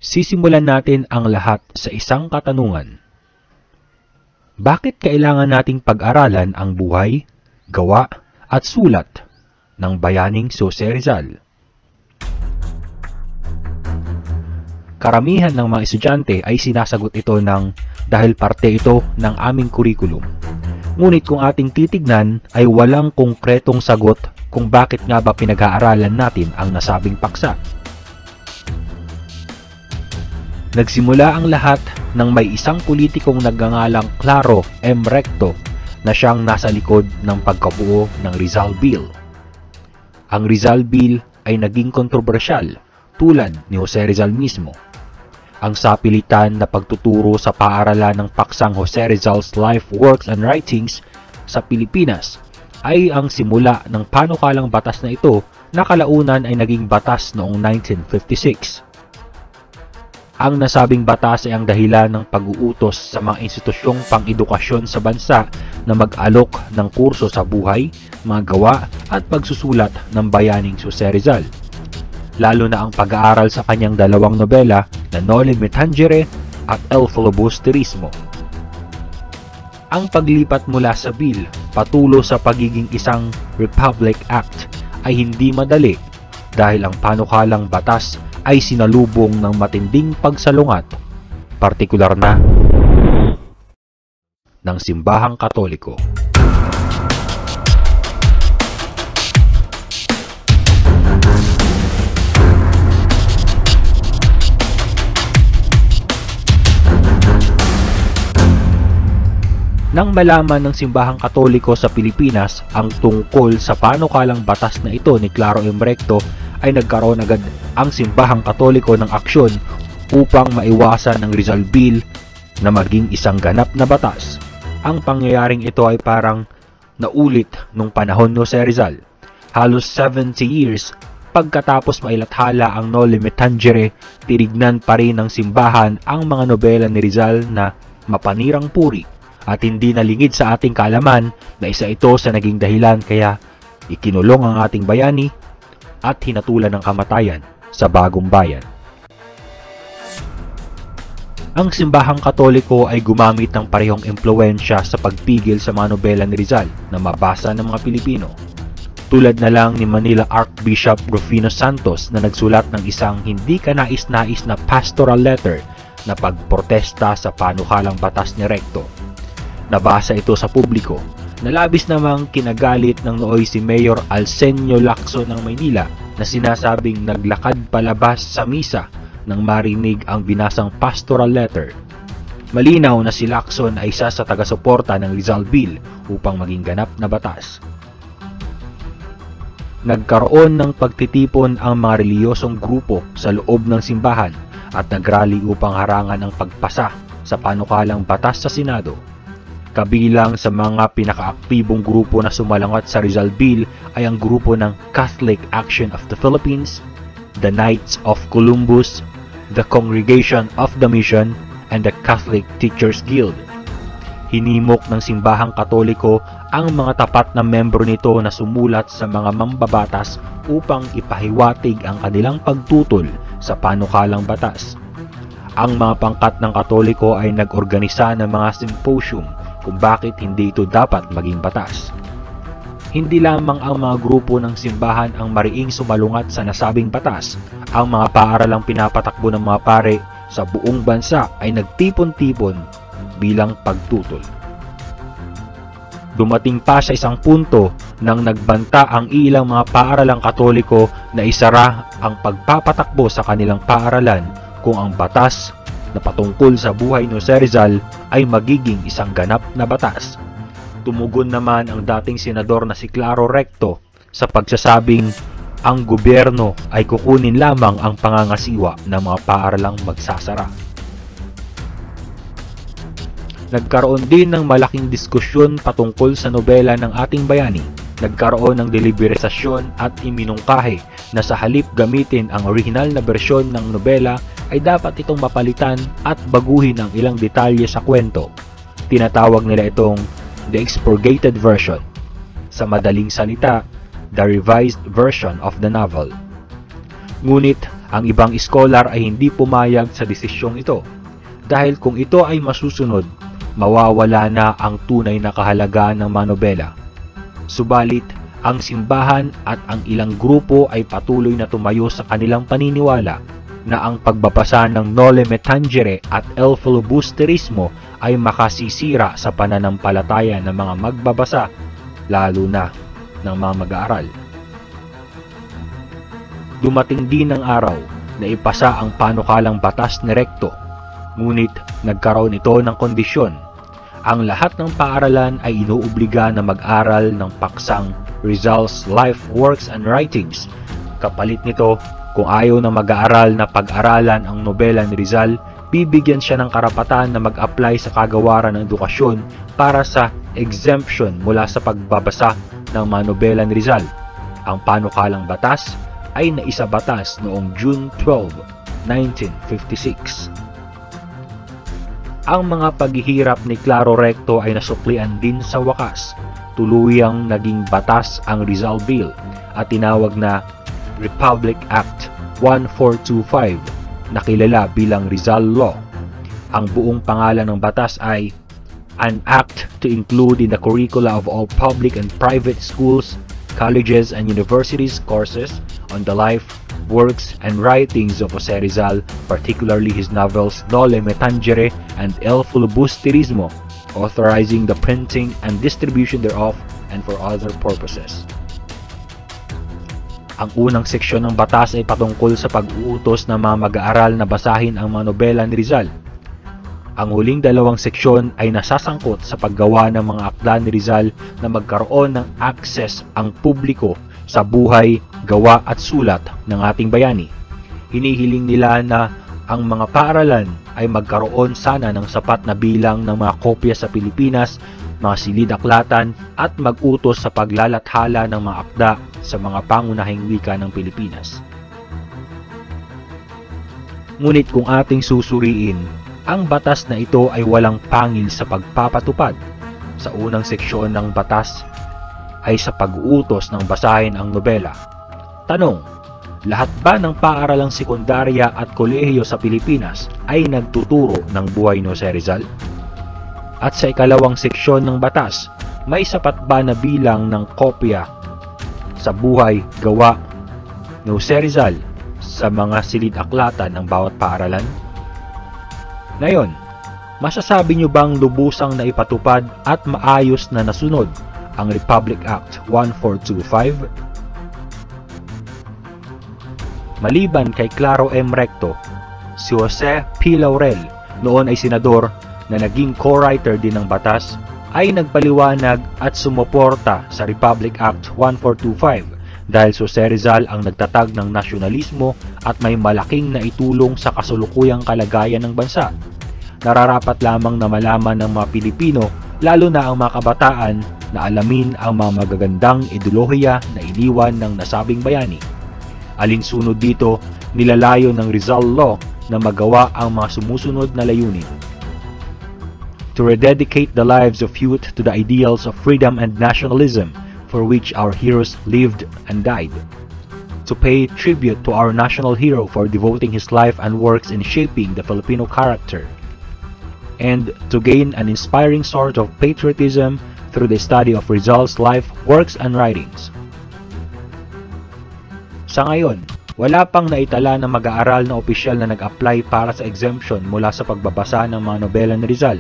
Sisimulan natin ang lahat sa isang katanungan. Bakit kailangan nating pag-aralan ang buhay, gawa at sulat ng bayaning Jose Rizal? Karamihan ng mga estudyante ay sinasagot ito dahil parte ito ng aming kurikulum. Ngunit kung ating titignan ay walang konkretong sagot kung bakit nga ba pinag-aaralan natin ang nasabing paksa. Nagsimula ang lahat nang may isang politikong nagngangalang Claro M. Recto na siyang nasa likod ng pagkabuo ng Rizal Bill. Ang Rizal Bill ay naging kontrobersyal tulad ni Jose Rizal mismo. Ang sapilitan na pagtuturo sa paaralan ng paksang Jose Rizal's Life, Works and Writings sa Pilipinas ay ang simula ng panukalang batas na ito na kalaunan ay naging batas noong 1956. Ang nasabing batas ay ang dahilan ng pag-uutos sa mga institusyong pang-edukasyon sa bansa na mag-alok ng kurso sa buhay, mga gawa at pagsusulat ng bayaning Jose Rizal. Lalo na ang pag-aaral sa kanyang dalawang nobela na Noli Me Tangere at El Filibusterismo. Ang paglipat mula sa bill patulo sa pagiging isang Republic Act ay hindi madali dahil ang panukalang batas ay sinalubong ng matinding pagsalungat, partikular na ng simbahang Katoliko. Nang malaman ng simbahang Katoliko sa Pilipinas ang tungkol sa panukalang batas na ito ni Claro M. Recto, ay nagkaroon agad ang simbahang Katoliko ng aksyon upang maiwasan ng Rizal Bill na maging isang ganap na batas. Ang pangyayaring ito ay parang naulit nung panahon ni Jose Rizal. Halos 70 years pagkatapos mailathala ang Noli Me Tangere, tinignan pa rin ng simbahan ang mga nobela ni Rizal na mapanirang puri at hindi nalingid sa ating kaalaman na isa ito sa naging dahilan kaya ikinulong ang ating bayani at hinatulan ng kamatayan sa Bagong Bayan. Ang simbahang Katoliko ay gumamit ng parehong impluwensya sa pagpigil sa mga nobela ni Rizal na mabasa ng mga Pilipino. Tulad na lang ni Manila Archbishop Rufino Santos na nagsulat ng isang hindi kanais-nais na pastoral letter na pagprotesta sa panukalang batas ni Recto. Nabasa ito sa publiko na labis namang kinagalit ng nooy si Mayor Arsenio Lacson ng Maynila na sinasabing naglakad palabas sa misa nang marinig ang binasang pastoral letter. Malinaw na si Lacson ay isa sa taga-suporta ng Rizal Bill upang maging ganap na batas. Nagkaroon ng pagtitipon ang mga reliyosong grupo sa loob ng simbahan at nagrally upang harangan ang pagpasa sa panukalang batas sa Senado. Kabilang sa mga pinakaaktibong grupo na sumalangat sa Rizal Bill ay ang grupo ng Catholic Action of the Philippines, the Knights of Columbus, the Congregation of the Mission, and the Catholic Teachers Guild. Hinimok ng simbahang Katoliko ang mga tapat na membro nito na sumulat sa mga mambabatas upang ipahiwatig ang kanilang pagtutol sa panukalang batas. Ang mga pangkat ng Katoliko ay nag-organisa ng mga symposium kung bakit hindi ito dapat maging batas. Hindi lamang ang mga grupo ng simbahan ang mariing sumalungat sa nasabing batas. Ang mga paaralang pinapatakbo ng mga pare sa buong bansa ay nagtipon-tipon bilang pagtutol. Dumating pa sa isang punto nang nagbanta ang ilang mga paaralang Katoliko na isara ang pagpapatakbo sa kanilang paaralan kung ang batas na patungkol sa buhay ni Jose Rizal ay magiging isang ganap na batas. Tumugon naman ang dating senador na si Claro Recto sa pagsasabing ang gobyerno ay kukunin lamang ang pangangasiwa ng mga paaralang magsasara. Nagkaroon din ng malaking diskusyon patungkol sa nobela ng ating bayani. Nagkaroon ng deliberasyon at iminungkahi na sa halip gamitin ang orihinal na bersyon ng nobela ay dapat itong mapalitan at baguhin ang ilang detalye sa kwento. Tinatawag nila itong the expurgated version. Sa madaling salita, the revised version of the novel. Ngunit Ang ibang scholar ay hindi pumayag sa desisyong ito dahil kung ito ay masusunod, mawawala na ang tunay na kahalagahan ng manobela. Subalit, ang simbahan at ang ilang grupo ay patuloy na tumayo sa kanilang paniniwala na ang pagbabasa ng Noli Me Tangere at El Filibusterismo ay makasisira sa pananampalataya ng mga magbabasa, lalo na ng mga mag-aaral. Dumating din ang araw na ipasa ang panukalang batas ni Recto, ngunit nagkaroon ito ng kondisyon. Ang lahat ng paaralan ay inuobliga na mag-aral ng paksang Rizal's Life, Works, and Writings. Kapalit nito, kung ayaw na mag-aaral na pag-aralan ang nobela ni Rizal, bibigyan siya ng karapatan na mag-apply sa kagawaran ng edukasyon para sa exemption mula sa pagbabasa ng mga nobela ni Rizal. Ang panukalang batas ay naisabatas noong June 12, 1956. Ang mga paghihirap ni Claro Recto ay nasuklian din sa wakas. Tuluyang naging batas ang Rizal Bill at tinawag na Republic Act 1425 na kilala bilang Rizal Law. Ang buong pangalan ng batas ay An Act to include in the curricula of all public and private schools, colleges, and universities courses on the life, works, and writings of Jose Rizal, particularly his novels Noli Me Tangere and El Filibusterismo, authorizing the printing and distribution thereof and for other purposes. Ang unang seksyon ng batas ay patungkol sa pag-uutos ng mga mag-aaral na basahin ang mga nobela ni Rizal. Ang huling dalawang seksyon ay nasasangkot sa paggawa ng mga akda ni Rizal na magkaroon ng access ang publiko sa buhay, gawa at sulat ng ating bayani. Hinihiling nila na ang mga paaralan ay magkaroon sana ng sapat na bilang ng mga kopya sa Pilipinas, mga silid-aklatan at mag-utos sa paglalathala ng mga akda sa mga pangunahing wika ng Pilipinas. Ngunit kung ating susuriin, ang batas na ito ay walang pangil sa pagpapatupad. Sa unang seksyon ng batas ay sa pag-uutos ng basahin ang nobela. Tanong, lahat ba ng paaralang sekundarya at kolehiyo sa Pilipinas ay nagtuturo ng buhay ni Jose Rizal? At sa ikalawang seksyon ng batas, may sapat ba na bilang ng kopya sa buhay, gawa ni Jose Rizal sa mga silid-aklatan ng bawat paaralan? Ngayon, masasabi nyo bang lubusang na ipatupad at maayos na nasunod ang Republic Act 1425? Maliban kay Claro M. Recto, si Jose P. Laurel, noon ay senador na naging co-writer din ng batas, ay nagpaliwanag at sumuporta sa Republic Act 1425 dahil si Jose Rizal ang nagtatag ng nasyonalismo at may malaking naitulong sa kasulukuyang kalagayan ng bansa. Nararapat lamang na malaman ng mga Pilipino, lalo na ang mga kabataan, na alamin ang mga magagandang ideolohiya na iniwan ng nasabing bayani. Alinsunod dito, nilalayo ng Rizal Law na magawa ang mga sumusunod na layunin. To rededicate the lives of youth to the ideals of freedom and nationalism for which our heroes lived and died. To pay tribute to our national hero for devoting his life and works in shaping the Filipino character. And to gain an inspiring sort of patriotism through the study of Rizal's life, works, and writings. Sa ngayon, wala pang naitala na mag-aaral na opisyal na nag-apply para sa exemption mula sa pagbabasa ng mga nobela ni Rizal.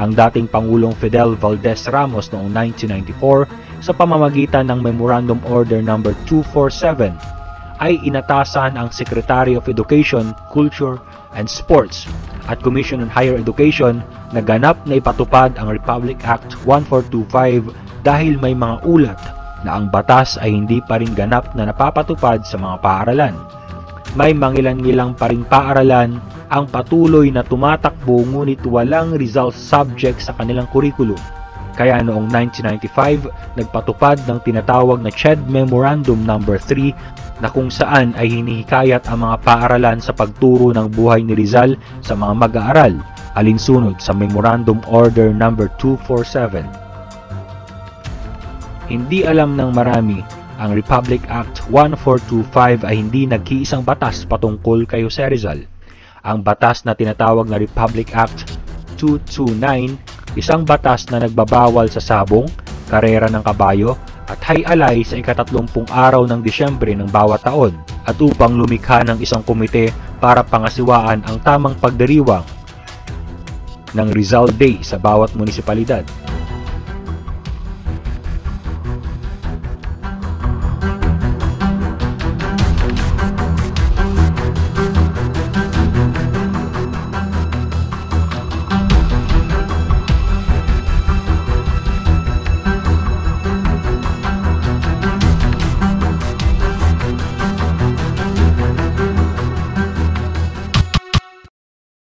Ang dating Pangulong Fidel Valdez Ramos noong 1994 sa pamamagitan ng Memorandum Order No. 247 ay inatasan ang Secretary of Education, Culture, and Sports at Commission on Higher Education na ganap na ipatupad ang Republic Act 1425 dahil may mga ulat na ang batas ay hindi pa rin ganap na napapatupad sa mga paaralan. May mangilan-ngilang pa ring paaralan ang patuloy na tumatakbo ngunit walang Rizal subject sa kanilang kurikulum. Kaya noong 1995, nagpatupad ng tinatawag na CHED Memorandum No. 3 na kung saan ay hinihikayat ang mga paaralan sa pagturo ng buhay ni Rizal sa mga mag-aaral, alinsunod sa Memorandum Order No. 247. Hindi alam ng marami, Ang Republic Act 1425 ay hindi nag-iisang batas patungkol kay Jose Rizal. Ang batas na tinatawag na Republic Act 229, isang batas na nagbabawal sa sabong, karera ng kabayo, at hay-alay sa ika-30 araw ng Disyembre ng bawat taon, at upang lumikha ng isang komite para pangasiwaan ang tamang pagdiriwang ng Rizal Day sa bawat munisipalidad.